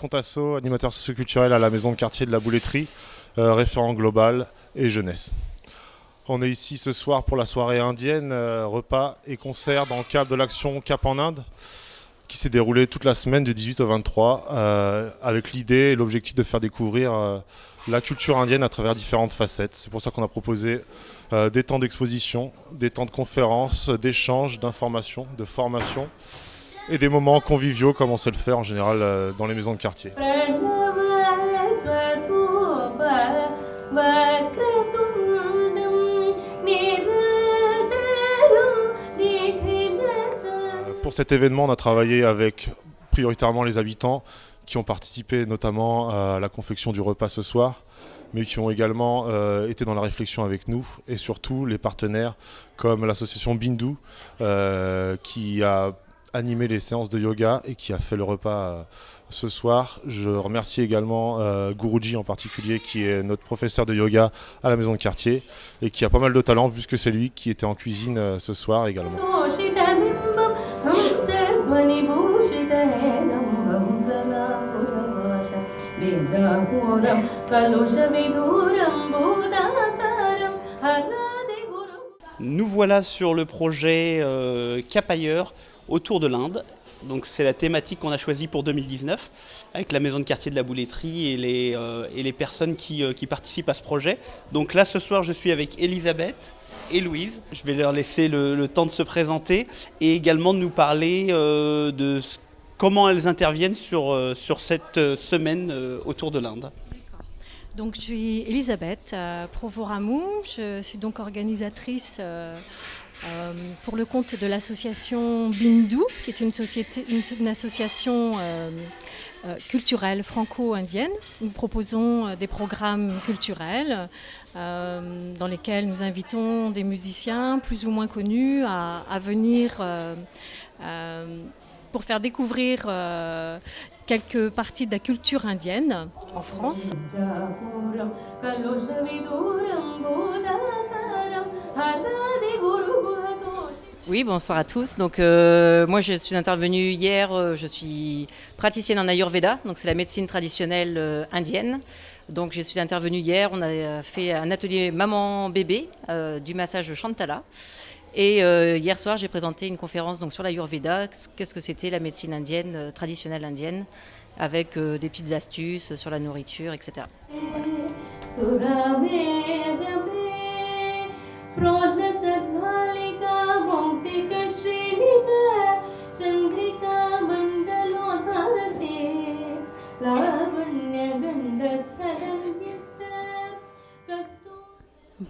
Contasso, animateur socioculturel à la maison de quartier de la Bouletterie, référent global et jeunesse. On est ici ce soir pour la soirée indienne, repas et concerts dans le cadre de l'action Cap en Inde, qui s'est déroulée toute la semaine du 18 au 23, avec l'idée et l'objectif de faire découvrir la culture indienne à travers différentes facettes. C'est pour ça qu'on a proposé des temps d'exposition, des temps de conférences, d'échanges, d'informations, de formation et des moments conviviaux comme on sait le faire en général dans les maisons de quartier. Pour cet événement, on a travaillé avec prioritairement les habitants qui ont participé notamment à la confection du repas ce soir, mais qui ont également été dans la réflexion avec nous et surtout les partenaires comme l'association Bindu qui a animé les séances de yoga et qui a fait le repas ce soir. Je remercie également Guruji en particulier qui est notre professeur de yoga à la maison de quartier et qui a pas mal de talent puisque c'est lui qui était en cuisine ce soir également. Nous voilà sur le projet Cap ailleurs autour de l'Inde. Donc c'est la thématique qu'on a choisie pour 2019 avec la maison de quartier de la Bouletterie et les personnes qui participent à ce projet. Donc là ce soir je suis avec Elisabeth et Louise. Je vais leur laisser le temps de se présenter et également de nous parler de comment elles interviennent sur cette semaine autour de l'Inde. Donc, je suis Elisabeth Provoramou, je suis donc organisatrice pour le compte de l'association Bindu, qui est une association culturelle franco-indienne. Nous proposons des programmes culturels dans lesquels nous invitons des musiciens plus ou moins connus à venir pour faire découvrir quelques parties de la culture indienne en France. Oui, bonsoir à tous. Donc, moi, je suis intervenue hier. Je suis praticienne en Ayurveda, donc c'est la médecine traditionnelle indienne. Donc, je suis intervenue hier. On a fait un atelier maman-bébé du massage Shantala. Et hier soir, j'ai présenté une conférence donc, sur l'Ayurveda, qu'est-ce que c'était la médecine indienne, traditionnelle indienne, avec des petites astuces sur la nourriture, etc.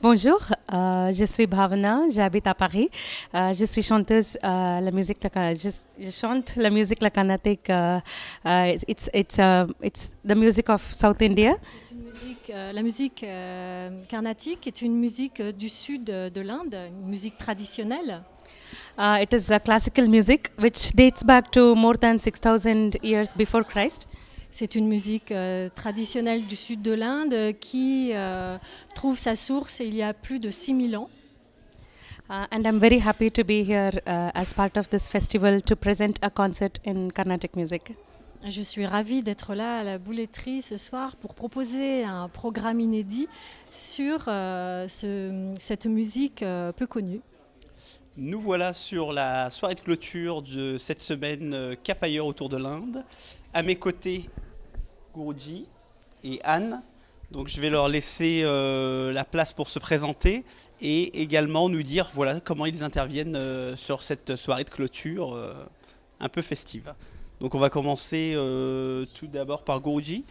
Bonjour, je suis Bhavana, j'habite à Paris. Je suis chanteuse la musique, je chante la musique la Carnatic. It's the music of South India. C'est une musique, la musique carnatique est une musique du sud de l'Inde, une musique traditionnelle. It is a classical music which dates back to more than 6,000 years before Christ. C'est une musique traditionnelle du sud de l'Inde qui trouve sa source il y a plus de 6000 ans. And I'm very happy to be here as part of this festival to present a concert in Carnatic music. Je suis ravie d'être là à la Bouletterie ce soir pour proposer un programme inédit sur cette musique peu connue. Nous voilà sur la soirée de clôture de cette semaine Cap ailleurs autour de l'Inde. À mes côtés, Guruji et Anne. Donc je vais leur laisser la place pour se présenter et également nous dire voilà, comment ils interviennent sur cette soirée de clôture un peu festive. Donc on va commencer tout d'abord par Guruji.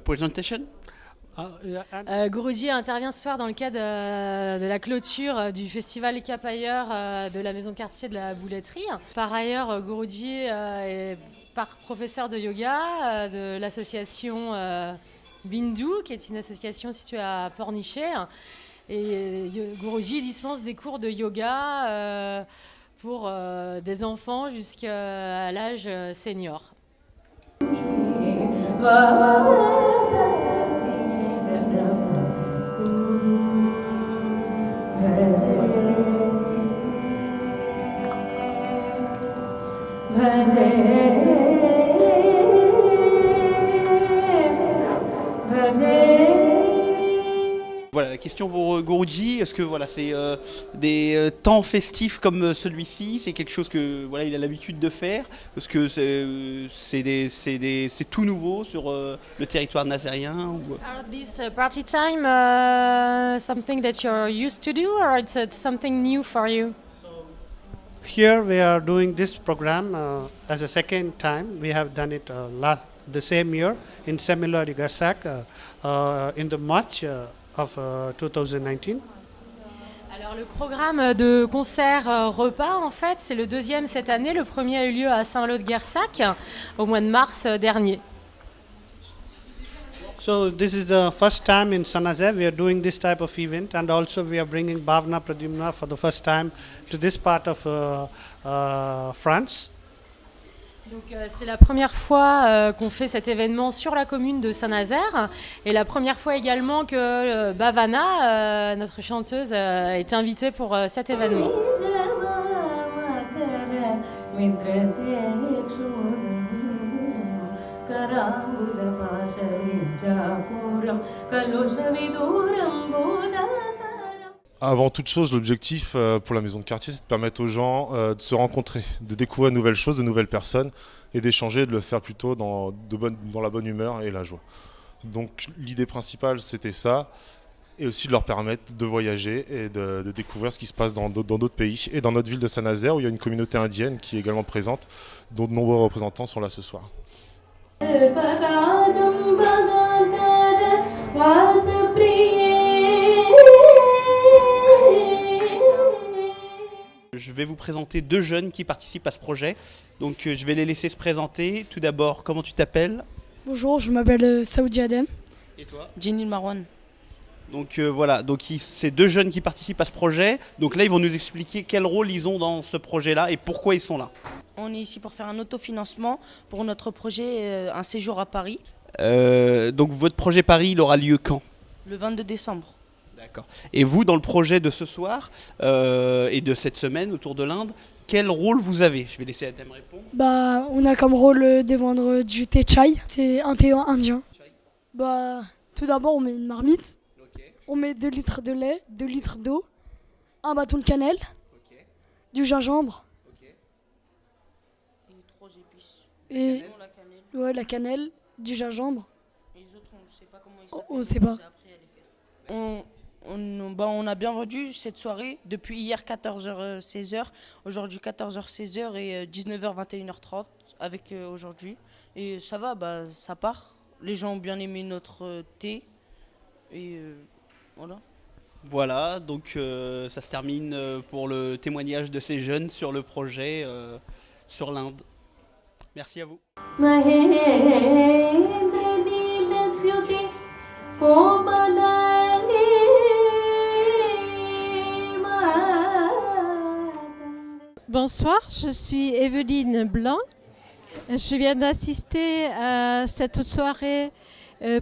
Presentation. Guruji intervient ce soir dans le cadre de la clôture du festival Cap ailleurs de la maison de quartier de la Bouletterie. Par ailleurs, Guruji est professeur de yoga de l'association Bindu, qui est une association située à Pornichet. Et Guruji dispense des cours de yoga pour des enfants jusqu'à l'âge senior. question pour Gourouji. Est-ce que voilà, c'est des temps festifs comme celui-ci, c'est quelque chose que voilà, il a l'habitude de faire? Parce que c'est tout nouveau sur le territoire nazérien ou... Are this party time something that you're used to do, or it's something new for you? Here we are doing this program as a second time. We have done it the same year in Semilor Garsak in the March of 2019. Alors le programme de concert repas, en fait, c'est le deuxième cette année. Le premier a eu lieu à Saint-Lô-de-Guersac au mois de mars dernier. So this is the first time in Saint-Nazaire we are doing this type of event, and also we are bringing Bhavna Pradyumna for the first time to this part of France. Donc c'est la première fois qu'on fait cet événement sur la commune de Saint-Nazaire, et la première fois également que Bhavana, notre chanteuse, est invitée pour cet événement. Avant toute chose, l'objectif pour la maison de quartier, c'est de permettre aux gens de se rencontrer, de découvrir de nouvelles choses, de nouvelles personnes, et d'échanger, de le faire plutôt dans la bonne humeur et la joie. Donc l'idée principale, c'était ça, et aussi de leur permettre de voyager et de découvrir ce qui se passe dans d'autres pays, et dans notre ville de Saint-Nazaire, où il y a une communauté indienne qui est également présente, dont de nombreux représentants sont là ce soir. Je vais vous présenter deux jeunes qui participent à ce projet. Donc je vais les laisser se présenter. Tout d'abord, comment tu t'appelles? Bonjour, je m'appelle Saoudi Adem. Et toi? Jenny Marwan. Donc voilà, donc c'est deux jeunes qui participent à ce projet. Donc là, ils vont nous expliquer quel rôle ils ont dans ce projet-là et pourquoi ils sont là. On est ici pour faire un autofinancement pour notre projet, un séjour à Paris. Donc votre projet Paris, il aura lieu quand? Le 22 décembre. D'accord. Et vous, dans le projet de ce soir et de cette semaine autour de l'Inde, quel rôle vous avez? Je vais laisser Adem répondre. Bah, on a comme rôle de vendre du thé chai. C'est un thé indien. Bah, tout d'abord, on met une marmite. Okay. On met 2 litres de lait, 2 litres d'eau, un bâton de cannelle, Okay. du gingembre Okay. Et 3 épices. et La cannelle. ouais, la cannelle, du gingembre. Et les autres, on ne sait pas comment ils Oh, s'appellent. on sait pas. C'est appris à les faire. On a bien vendu cette soirée depuis hier 14h-16h, aujourd'hui 14h-16h et 19h-21h30 avec aujourd'hui. Et ça va, bah, ça part. Les gens ont bien aimé notre thé et voilà. Voilà, donc ça se termine pour le témoignage de ces jeunes sur le projet sur l'Inde. Merci à vous. Bonsoir, je suis Evelyne Blanc. Je viens d'assister à cette soirée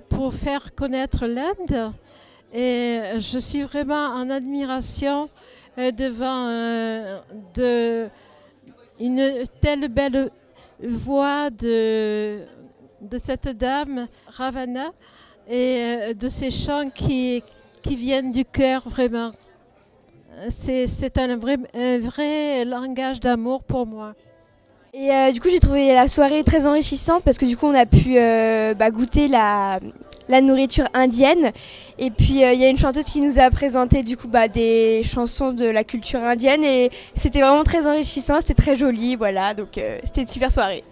pour faire connaître l'Inde et je suis vraiment en admiration devant une telle belle voix de cette dame Ravana et de ces chants qui viennent du cœur vraiment. C'est un vrai langage d'amour pour moi. Et du coup, j'ai trouvé la soirée très enrichissante parce que du coup, on a pu goûter la nourriture indienne. Et puis, il y a une chanteuse qui nous a présenté du coup des chansons de la culture indienne. Et c'était vraiment très enrichissant, c'était très joli. Voilà, donc c'était une super soirée.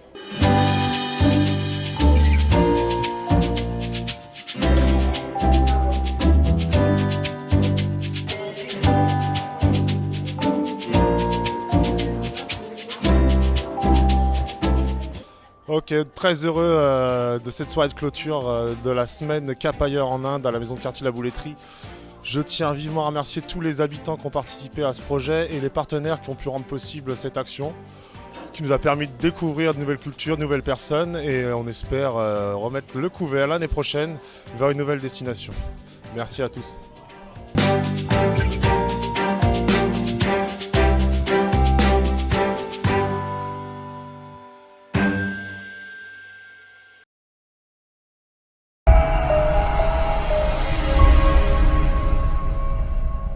Ok, très heureux de cette soirée de clôture de la semaine Capailleur en Inde à la maison de quartier de la Bouletterie. Je tiens vivement à remercier tous les habitants qui ont participé à ce projet et les partenaires qui ont pu rendre possible cette action, qui nous a permis de découvrir de nouvelles cultures, de nouvelles personnes et on espère remettre le couvert l'année prochaine vers une nouvelle destination. Merci à tous.